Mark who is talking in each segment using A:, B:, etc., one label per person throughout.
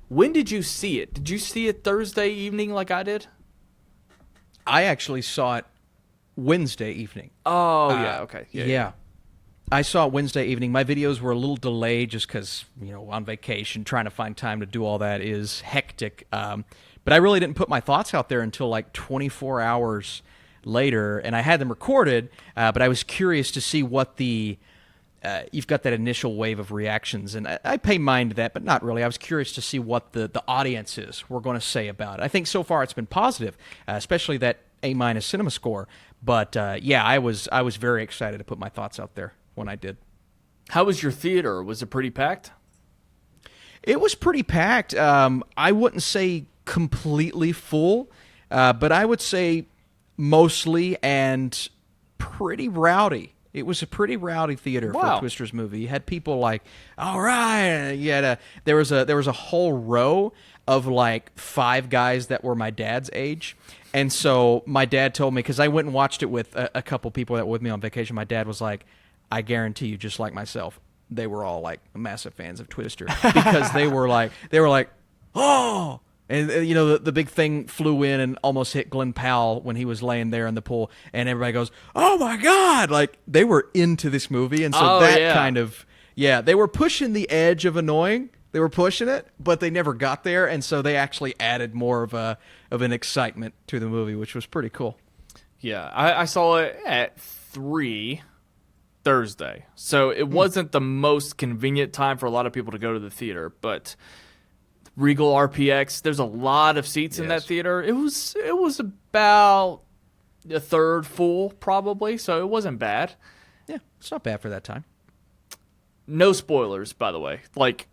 A: When did you see it? Did you see it Thursday evening like I did?
B: I actually saw it Wednesday evening.
A: Oh, yeah, okay.
B: Yeah. I saw it Wednesday evening. My videos were a little delayed just because, on vacation, trying to find time to do all that is hectic. But I really didn't put my thoughts out there until like 24 hours later, and I had them recorded, but I was curious to see what you've got that initial wave of reactions, and I pay mind to that, but not really. I was curious to see what the audiences were going to say about it. I think so far it's been positive, especially that A- cinema score. But yeah, I was very excited to put my thoughts out there when I did.
A: How was your theater? Was it pretty packed?
B: It was pretty packed. I wouldn't say completely full, but I would say mostly and pretty rowdy. It was a pretty rowdy theater for a Twisters movie. You had people like, all right. There was a whole row of like 5 guys that were my dad's age. And so my dad told me, because I went and watched it with a couple people that were with me on vacation, my dad was like, I guarantee you, just like myself, they were all like massive fans of Twister because they were like, oh, and the big thing flew in and almost hit Glenn Powell when he was laying there in the pool, and everybody goes, oh my God, like they were into this movie, and so they were pushing the edge of annoying. They were pushing it, but they never got there, and so they actually added more of an excitement to the movie, which was pretty cool.
A: Yeah, I saw it at 3 Thursday, so it wasn't the most convenient time for a lot of people to go to the theater, but Regal RPX, there's a lot of seats in that theater. It was about a third full, probably, so it wasn't bad.
B: Yeah, it's not bad for that time.
A: No spoilers, by the way. Like,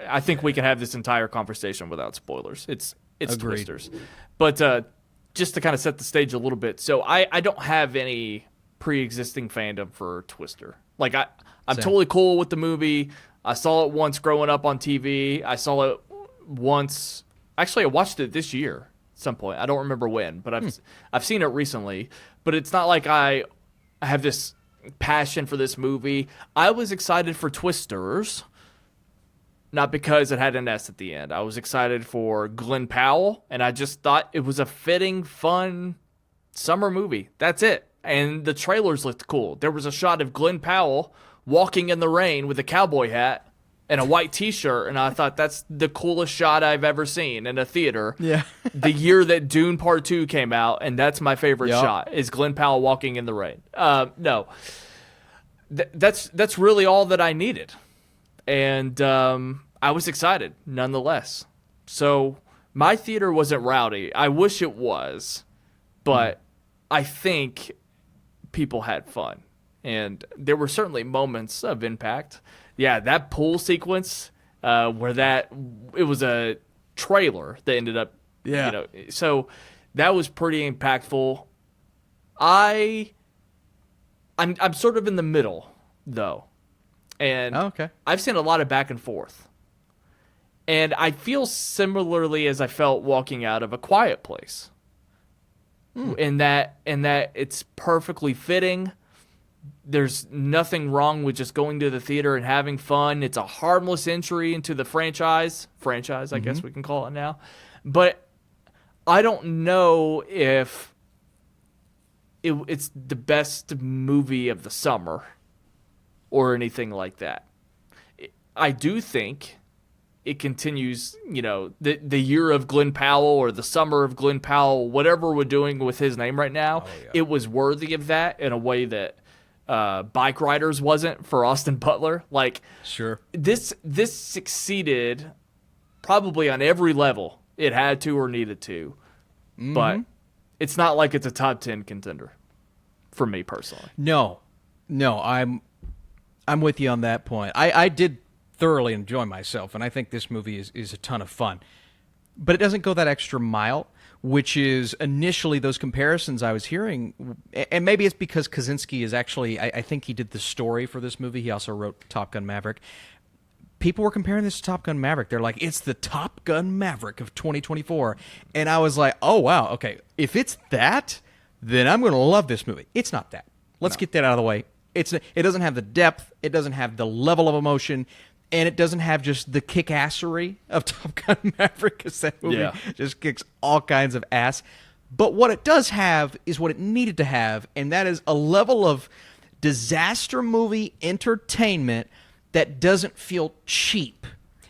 A: I think we can have this entire conversation without spoilers. It's
B: Agreed.
A: Twisters. But just to kind of set the stage a little bit, so I don't have any pre-existing fandom for Twister. Like, I'm totally cool with the movie. I saw it once growing up on TV. I saw it once. Actually, I watched it this year at some point. I don't remember when, but I've seen it recently. But it's not like I have this passion for this movie. I was excited for Twisters, not because it had an S at the end. I was excited for Glenn Powell, and I just thought it was a fitting, fun summer movie. That's it. And the trailers looked cool. There was a shot of Glenn Powell walking in the rain with a cowboy hat and a white T-shirt, and I thought that's the coolest shot I've ever seen in a theater.
B: Yeah.
A: The year that Dune Part 2 came out, and that's my favorite shot, is Glenn Powell walking in the rain. No. That's really all that I needed. And I was excited, nonetheless. So my theater wasn't rowdy. I wish it was, but I think people had fun. And there were certainly moments of impact. Yeah, that pool sequence where it was a trailer that ended up, so that was pretty impactful. I'm sort of in the middle, though. And I've seen a lot of back and forth. And I feel similarly as I felt walking out of A Quiet Place. In that it's perfectly fitting. There's nothing wrong with just going to the theater and having fun. It's a harmless entry into the franchise, I guess we can call it now. But I don't know if it's the best movie of the summer or anything like that. I do think it continues, the year of Glenn Powell or the summer of Glenn Powell, whatever we're doing with his name right now, it was worthy of that in a way that Bike Riders wasn't for Austin Butler. Like,
B: sure,
A: this succeeded probably on every level it had to or needed to, but it's not like it's a top 10 contender for me personally.
B: No, I'm with you on that point. I did thoroughly enjoy myself, and I think this movie is a ton of fun. But it doesn't go that extra mile, which is initially those comparisons I was hearing, and maybe it's because Kaczynski is actually, I think he did the story for this movie. He also wrote Top Gun Maverick. People were comparing this to Top Gun Maverick. They're like, it's the Top Gun Maverick of 2024. And I was like, oh, wow, okay. If it's that, then I'm going to love this movie. It's not that. Let's get that out of the way. It doesn't have the depth. It doesn't have the level of emotion. and it doesn't have just the kick-assery of Top Gun Maverick, because that movie
A: Yeah.
B: just kicks all kinds of ass. But what it does have is what it needed to have, and that is a level of disaster movie entertainment that doesn't feel cheap.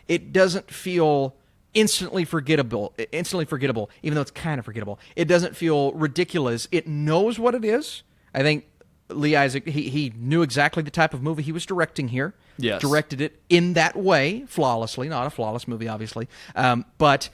B: It doesn't feel instantly forgettable, even though it's kind of forgettable. It doesn't feel ridiculous. It knows what it is. I think Lee Isaac, he knew exactly the type of movie he was directing here.
A: Yes.
B: Directed it in that way, flawlessly. Not a flawless movie, obviously. But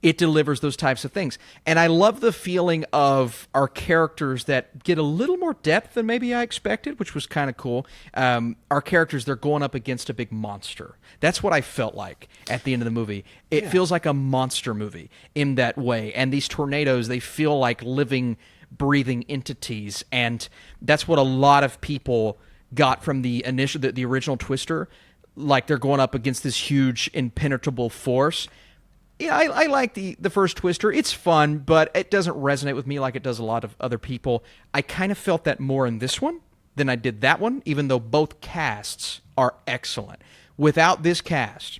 B: it delivers those types of things. And I love the feeling of our characters that get a little more depth than maybe I expected, which was kind of cool. Our characters, they're going up against a big monster. That's what I felt like at the end of the movie. It feels like a monster movie in that way. And these tornadoes, they feel like living, breathing entities. And that's what a lot of people got from the original Twister. Like they're going up against this huge, impenetrable force. Yeah, I like the first Twister. It's fun, but it doesn't resonate with me like it does a lot of other people. I kind of felt that more in this one than I did that one, even though both casts are excellent. Without this cast,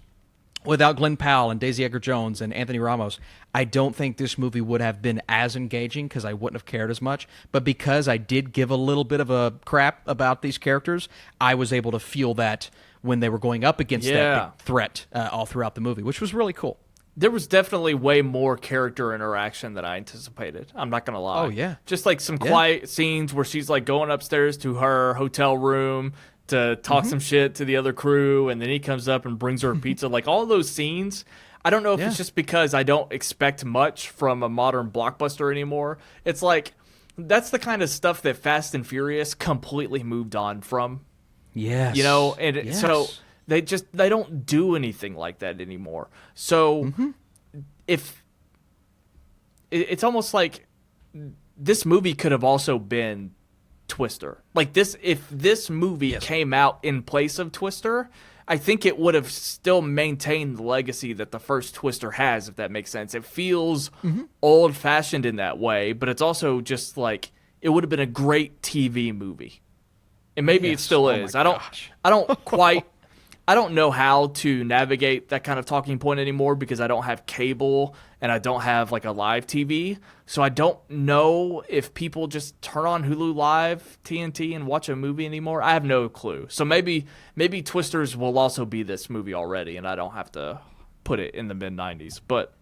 B: without Glenn Powell and Daisy Edgar-Jones and Anthony Ramos, I don't think this movie would have been as engaging because I wouldn't have cared as much. But because I did give a little bit of a crap about these characters, I was able to feel that when they were going up against that big threat all throughout the movie, which was really cool.
A: There was definitely way more character interaction than I anticipated. I'm not going to lie.
B: Oh, yeah.
A: Just like some quiet scenes where she's like going upstairs to her hotel room to talk some shit to the other crew, and then he comes up and brings her a pizza. Like all those scenes, I don't know if it's just because I don't expect much from a modern blockbuster anymore. It's like that's the kind of stuff that Fast and Furious completely moved on from.
B: Yes.
A: You know, and so they don't do anything like that anymore. So if it's almost like this movie could have also been Twister. Like this, if this movie came out in place of Twister, I think it would have still maintained the legacy that the first Twister has, if that makes sense. It feels old-fashioned in that way, but it's also just like it would have been a great TV movie. And maybe it still is. I don't know how to navigate that kind of talking point anymore because I don't have cable and I don't have like a live TV. So I don't know if people just turn on Hulu Live, TNT, and watch a movie anymore. I have no clue. So maybe Twisters will also be this movie already and I don't have to put it in the mid-90s. But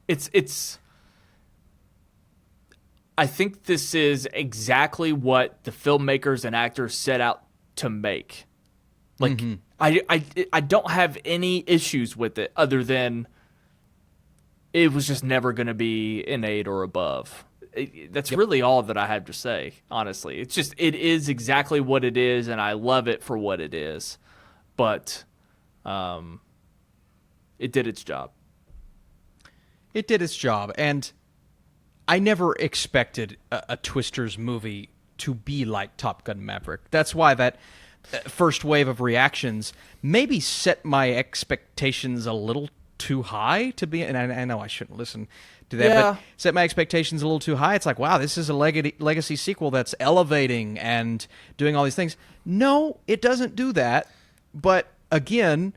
A: it's I think this is exactly what the filmmakers and actors set out to make. Like, I don't have any issues with it other than it was just never going to be an 8 or above. That's really all that I have to say, honestly. It's just, it is exactly what it is, and I love it for what it is. But it did its job.
B: It did its job, and I never expected a Twisters movie to be like Top Gun Maverick. That's why that first wave of reactions maybe set my expectations a little too high to be, and I know I shouldn't listen to that, but set my expectations a little too high. It's like, wow, this is a legacy sequel that's elevating and doing all these things. No, it doesn't do that. But again,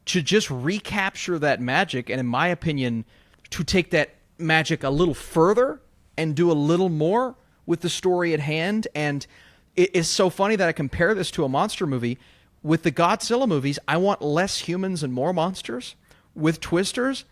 B: to just recapture that magic, and in my opinion, to take that magic a little further and do a little more with the story at hand. And it is so funny that I compare this to a monster movie. With the Godzilla movies, I want less humans and more monsters. With Twisters,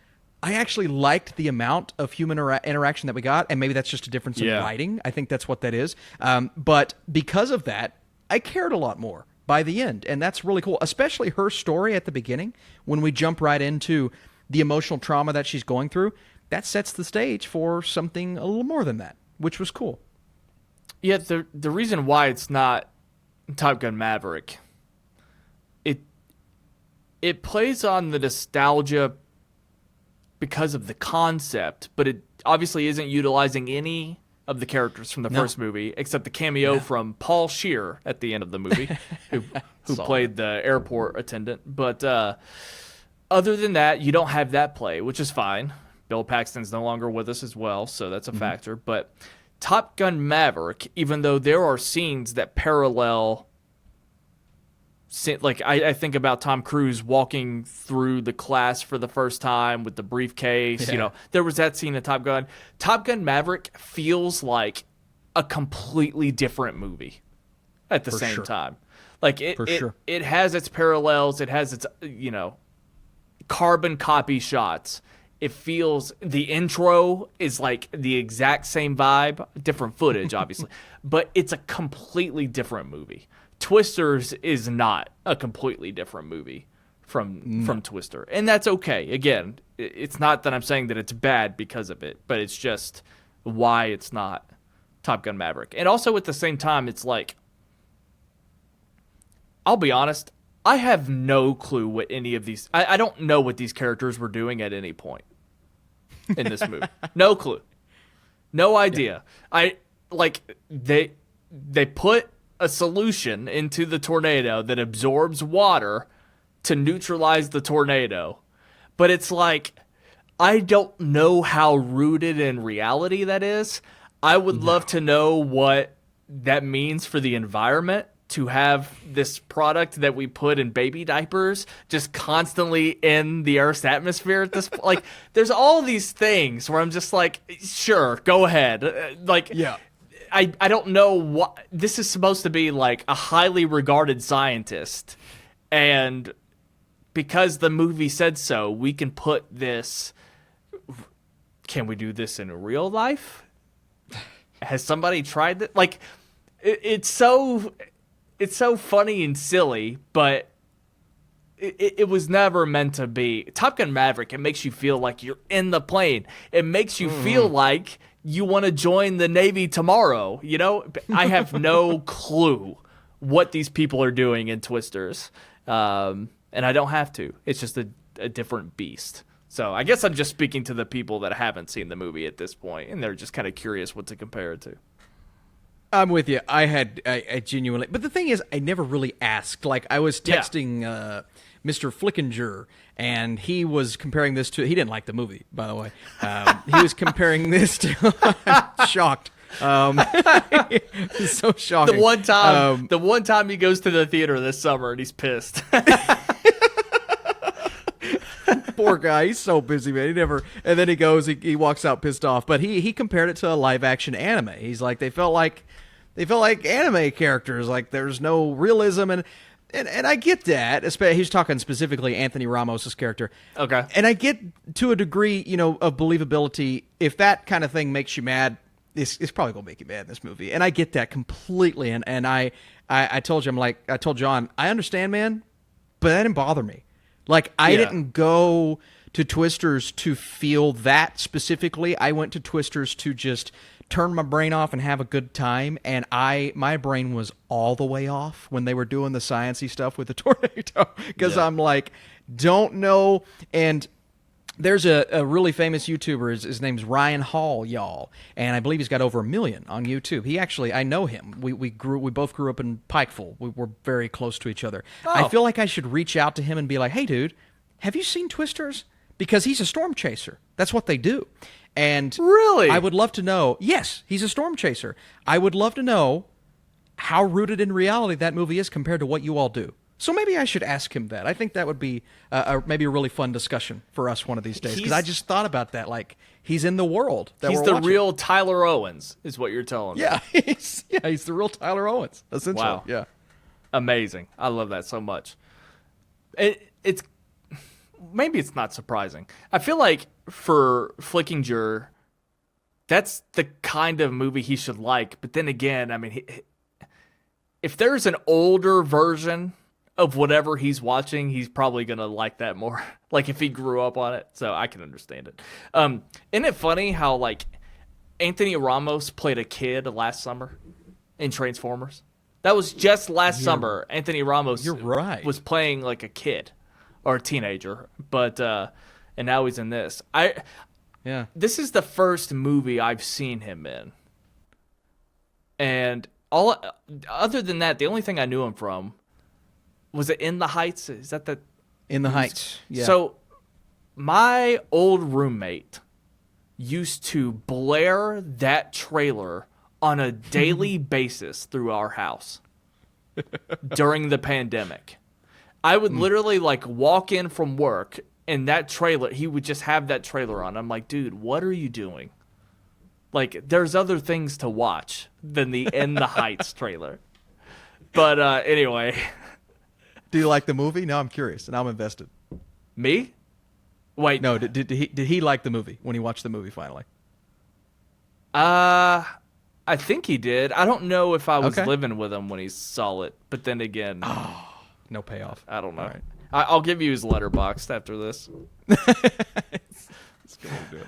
B: I actually liked the amount of human interaction that we got, and maybe that's just a difference in writing. I think that's what that is. But because of that, I cared a lot more by the end, and that's really cool, especially her story at the beginning when we jump right into the emotional trauma that she's going through. That sets the stage for something a little more than that, which was cool.
A: Yeah, the reason why it's not Top Gun Maverick, it plays on the nostalgia because of the concept, but it obviously isn't utilizing any of the characters from the first movie, except the cameo from Paul Scheer at the end of the movie, who played the airport attendant. But other than that, you don't have that play, which is fine. Bill Paxton's no longer with us as well, so that's a factor. But Top Gun Maverick, even though there are scenes that parallel like I think about Tom Cruise walking through the class for the first time with the briefcase.
B: Yeah.
A: You know, there was that scene in Top Gun. Top Gun Maverick feels like a completely different movie at the same
B: sure.
A: time. Like it has its parallels. It has its, you know, carbon copy shots. It feels, the intro is like the exact same vibe, different footage, obviously, but it's a completely different movie. Twisters is not a completely different movie from Twister, and that's okay. Again, it's not that I'm saying that it's bad because of it, but it's just why it's not Top Gun Maverick. And also at the same time, it's like, I'll be honest, I have no clue what any of these, I don't know what these characters were doing at any point in this movie. No clue. No idea. They put a solution into the tornado that absorbs water to neutralize the tornado. But it's like, I don't know how rooted in reality that is. I would love to know what that means for the environment, to have this product that we put in baby diapers just constantly in the Earth's atmosphere at this point. Like, there's all these things where I'm just like, sure, go ahead. I don't know what this is supposed to be, like a highly regarded scientist, and because the movie said so, we can put this. Can we do this in real life? Has somebody tried that? Like, it's so funny and silly, but it was never meant to be. Top Gun Maverick, it makes you feel like you're in the plane. It makes you feel like you want to join the Navy tomorrow. You know, I have no clue what these people are doing in Twisters, and I don't have to. It's just a different beast. So I guess I'm just speaking to the people that haven't seen the movie at this point, and they're just kind of curious what to compare it to.
B: I'm with you. I genuinely, but the thing is, I never really asked. Like, I was texting Mr. Flickinger, and he was comparing this to. He didn't like the movie, by the way. He was comparing this to. I'm shocked. It's so shocking.
A: The one time he goes to the theater this summer, and he's pissed.
B: Poor guy, he's so busy, man. He never, and then he goes, he walks out pissed off. But he compared it to a live action anime. He's like, they felt like anime characters. Like, there's no realism, and I get that. He's talking specifically Anthony Ramos' character.
A: Okay,
B: and I get to a degree, you know, of believability. If that kind of thing makes you mad, it's probably gonna make you mad in this movie, and I get that completely. And I told you, I told John, I understand, man, but that didn't bother me. Like, I didn't go to Twisters to feel that specifically. I went to Twisters to just turn my brain off and have a good time. And my brain was all the way off when they were doing the sciencey stuff with the tornado. Because I'm like, don't know. And there's a really famous YouTuber. His name's Ryan Hall, y'all. And I believe he's got over 1 million on YouTube. He actually, I know him. We both grew up in Pikeville. We were very close to each other. Oh. I feel like I should reach out to him and be like, hey, dude, have you seen Twisters? Because he's a storm chaser. That's what they do. And
A: really,
B: I would love to know. Yes, he's a storm chaser. I would love to know how rooted in reality that movie is compared to what you all do. So maybe I should ask him that. I think that would be maybe a really fun discussion for us one of these days. Because I just thought about that. Like, he's in the world that
A: he's
B: we're
A: the
B: watching.
A: Real Tyler Owens, is what you're telling me.
B: Yeah, he's the real Tyler Owens, essentially.
A: Wow.
B: Yeah.
A: Amazing. I love that so much. It's maybe it's not surprising. I feel like for Flickinger, that's the kind of movie he should like. But then again, I mean, if there's an older version of whatever he's watching, he's probably gonna like that more. Like, if he grew up on it, so I can understand it. Isn't it funny how, like, Anthony Ramos played a kid last summer in Transformers? That was just last summer. Anthony Ramos was playing like a kid or a teenager, but and now he's in this. This is the first movie I've seen him in, and other than that, the only thing I knew him from was it In the Heights? Is that the
B: In the Heights? Yeah.
A: So my old roommate used to blare that trailer on a daily basis through our house during the pandemic. I would literally like walk in from work and that trailer, he would just have that trailer on. I'm like, dude, what are you doing? Like, there's other things to watch than the In the Heights trailer. But anyway.
B: Do you like the movie? No, I'm curious, and I'm invested.
A: Me? Wait.
B: No, did he like the movie when he watched the movie finally?
A: I think he did. I don't know if I was
B: Okay.
A: living with him when he saw it. But then again,
B: No payoff.
A: I don't know.
B: All right.
A: I'll give you his letterboxd after this.
B: Let's go ahead and do it.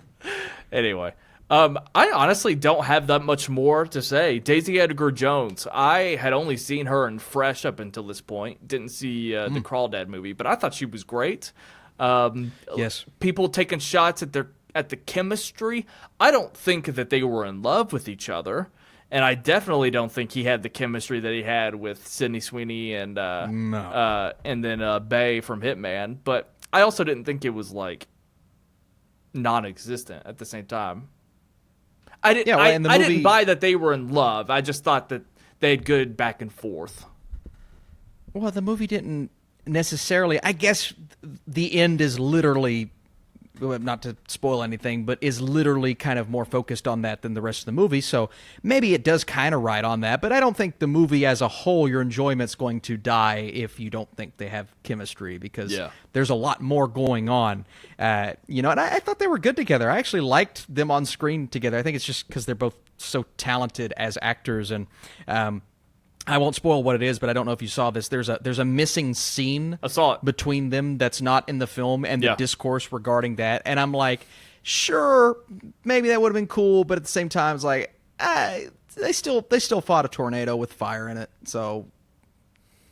A: Anyway, I honestly don't have that much more to say. Daisy Edgar Jones, I had only seen her in Fresh up until this point. Didn't see the Crawdad movie, but I thought she was great.
B: Yes.
A: People taking shots at the chemistry. I don't think that they were in love with each other, and I definitely don't think he had the chemistry that he had with Sydney Sweeney and and then Bay from Hitman. But I also didn't think it was like non-existent at the same time. I didn't.
B: Yeah, well, in the
A: I
B: movie-
A: didn't buy that they were in love. I just thought that they had good back and forth.
B: Well, the movie didn't necessarily. I guess the end is literally, well, not to spoil anything, but is literally kind of more focused on that than the rest of the movie. So maybe it does kind of ride on that. But I don't think the movie as a whole, your enjoyment's going to die if you don't think they have chemistry, because there's a lot more going on. And I thought they were good together. I actually liked them on screen together. I think it's just because they're both so talented as actors. And I won't spoil what it is, but I don't know if you saw this. There's a missing scene
A: I saw it.
B: between them that's not in the film, and the
A: Yeah.
B: discourse regarding that. And I'm like, sure, maybe that would have been cool, but at the same time, it's like, they still fought a tornado with fire in it, so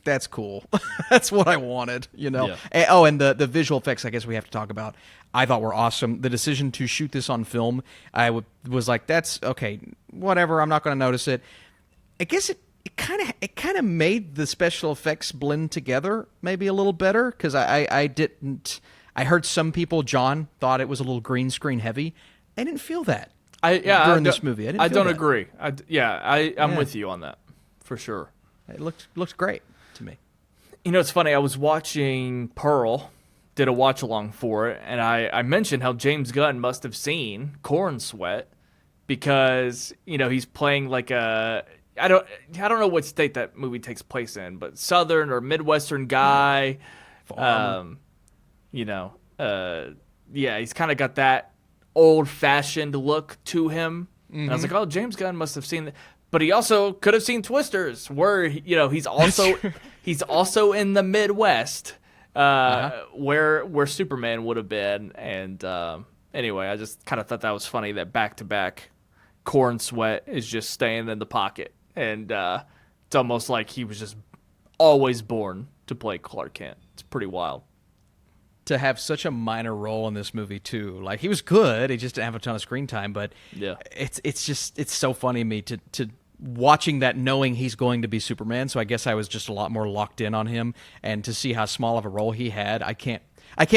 B: that's cool. That's what I wanted,
A: Yeah.
B: And the visual effects, I guess we have to talk about, I thought were awesome. The decision to shoot this on film, was like, that's okay, whatever, I'm not going to notice it. I guess it kind of made the special effects blend together maybe a little better, because I didn't. I heard some people, John, thought it was a little green screen heavy. I didn't feel that during this movie. I
A: don't
B: that.
A: agree. I'm with you on that for sure.
B: It looked great to me.
A: You know, it's funny. I was watching Pearl, did a watch along for it, and I mentioned how James Gunn must have seen Corn Sweat, because he's playing like a. I don't know what state that movie takes place in, but Southern or Midwestern guy. He's kind of got that old-fashioned look to him. And I was like, oh, James Gunn must have seen that. But he also could have seen Twisters, where he's also in the Midwest, where Superman would have been. And anyway, I just kind of thought that was funny that back-to-back Corn Sweat is just staying in the pocket. And it's almost like he was just always born to play Clark Kent. It's pretty wild.
B: To have such a minor role in this movie too, like he was good. He just didn't have a ton of screen time. But
A: yeah,
B: it's so funny to me to watching that, knowing he's going to be Superman. So I guess I was just a lot more locked in on him, and to see how small of a role he had, I can't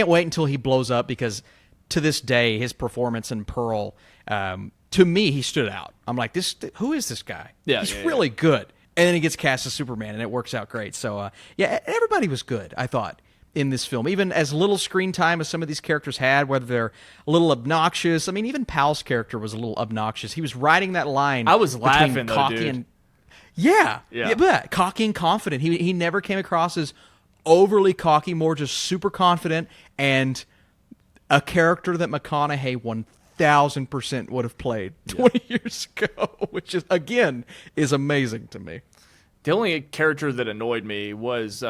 B: wait until he blows up, because to this day his performance in Pearl. To me, he stood out. I'm like, who is this guy?
A: Yeah,
B: he's really good. And then he gets cast as Superman, and it works out great. So, everybody was good, I thought, in this film. Even as little screen time as some of these characters had, whether they're a little obnoxious. I mean, even Pal's character was a little obnoxious. He was riding that line.
A: I was laughing,
B: between
A: though,
B: cocky
A: dude.
B: and but cocky and confident. He never came across as overly cocky, more just super confident, and a character that McConaughey 1,000% would have played 20 years ago, which is, again, is amazing to me.
A: The only character that annoyed me was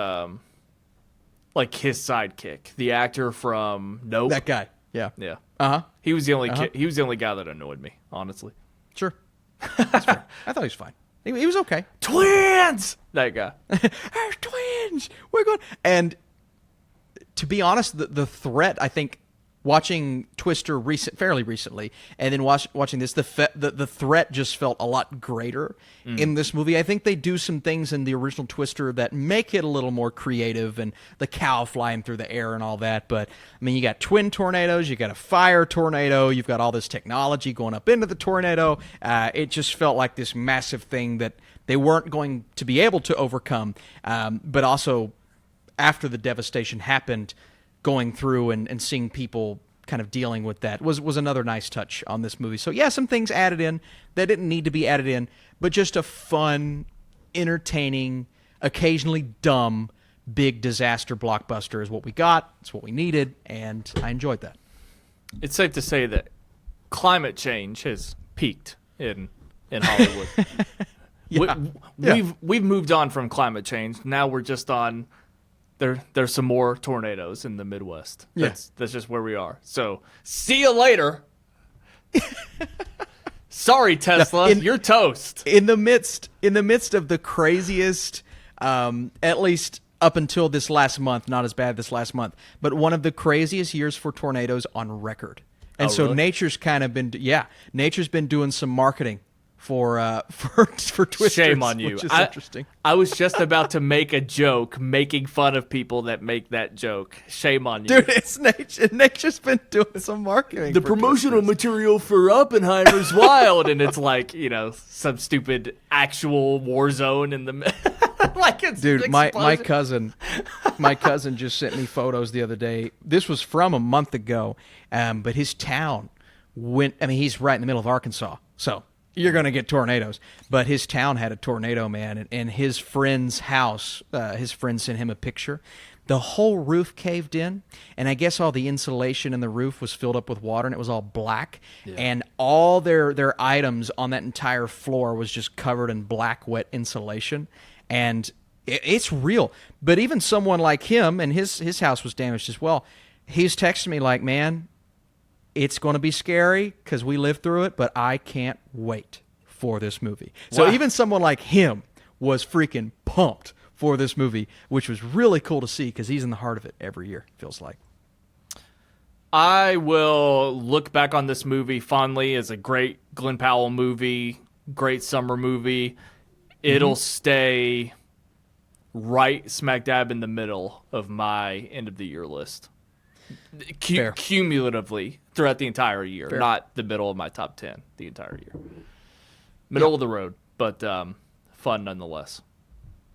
A: like his sidekick, the actor from Nope.
B: That guy. Yeah.
A: He was the only he was the only guy that annoyed me, honestly.
B: Sure. That's fair. I thought he was fine. He was okay.
A: Twins. That guy.
B: Our twins. We're going. And to be honest, the threat, I think, watching Twister fairly recently, and then watching this, the threat just felt a lot greater in this movie. I think they do some things in the original Twister that make it a little more creative, and the cow flying through the air and all that. But I mean, you got twin tornadoes, you got a fire tornado, you've got all this technology going up into the tornado. It just felt like this massive thing that they weren't going to be able to overcome, but also after the devastation happened, going through and seeing people kind of dealing with that was another nice touch on this movie. So yeah, some things added in that didn't need to be added in, but just a fun, entertaining, occasionally dumb, big disaster blockbuster is what we got. It's what we needed, and I enjoyed that.
A: It's safe to say that climate change has peaked in Hollywood. We've moved on from climate change. Now we're just on there's some more tornadoes in the Midwest. That's just where we are. So see you later. Sorry, Tesla, you're toast.
B: In the midst of the craziest, at least up until this last month, not as bad this last month, but one of the craziest years for tornadoes on record. And so
A: really?
B: nature's kind of been nature's been doing some marketing for Twisters.
A: Shame on you.
B: Which is interesting.
A: I was just about to make a joke making fun of people that make that joke. Shame on you.
B: Dude, it's nature. Nature's been doing some marketing.
A: The promotional material for Oppenheimer's wild, and it's like, some stupid actual war zone in the like it's
B: dude, my cousin just sent me photos the other day. This was from a month ago, but his town he's right in the middle of Arkansas, so you're going to get tornadoes. But his town had a tornado, man, and his friend's house, his friend sent him a picture. The whole roof caved in, and I guess all the insulation in the roof was filled up with water, and it was all black. Yeah. And all their items on that entire floor was just covered in black, wet insulation. And it's real. But even someone like him, and his house was damaged as well, he's texting me like, man, it's going to be scary because we lived through it, but I can't wait for this movie. So even someone like him was freaking pumped for this movie, which was really cool to see because he's in the heart of it every year, it feels like.
A: I will look back on this movie fondly as a great Glenn Powell movie, great summer movie. It'll stay right smack dab in the middle of my end of the year list. Cumulatively throughout the entire year, not the middle of my top 10 the entire year. Middle of the road, but fun nonetheless.